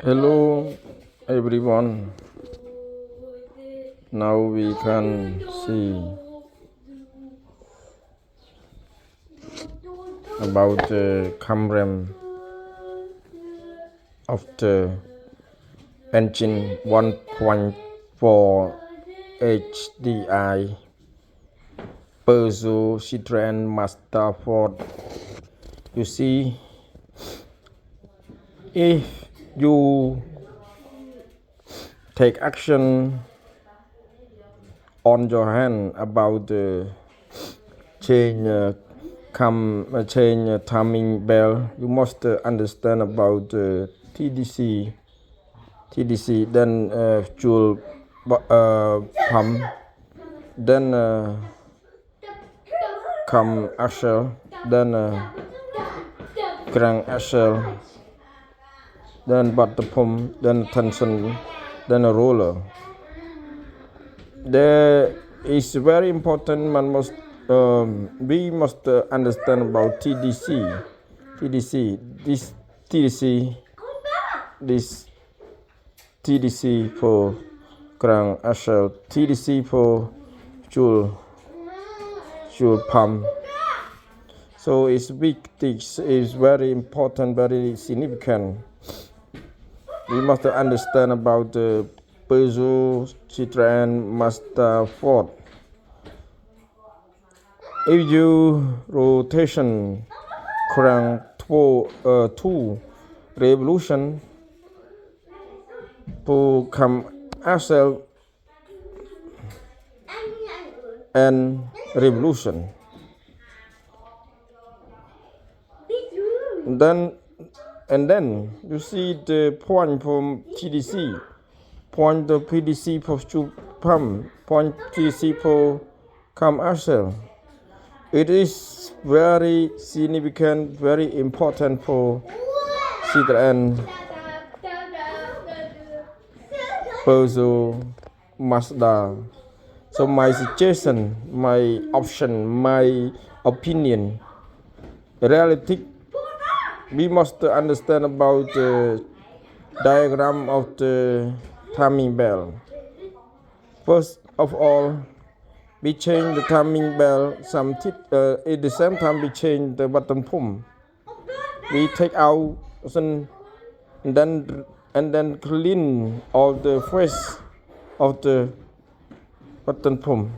Hello everyone. Now we can see about the camera of the engine 1.4 HDI peugeot citroen mazda Ford. You see, if you take action on your hand about the change timing bell, you must understand about the TDC, then fuel pump, then come axle, then crank axle, then bottom pump, then tension, then a roller. There is very important. We must understand about TDC. This TDC for crank axle, TDC for fuel pump. So it's big. This is very important, very significant. We must understand about the Peugeot, Citroen, Mazda, Ford. If you rotation crank two revolution to come axle and revolution, then you see the point from TDC, point the PDC for fuel pump, point TDC for come axle. It is very significant, very important for Citroen, Peugeot, Mazda. So my suggestion, my option, my opinion, realistic, we must understand about the diagram of the timing bell. First of all, we change the timing bell. At the same time, we change the bottom pump. We take out and then clean all the face of the bottom pump.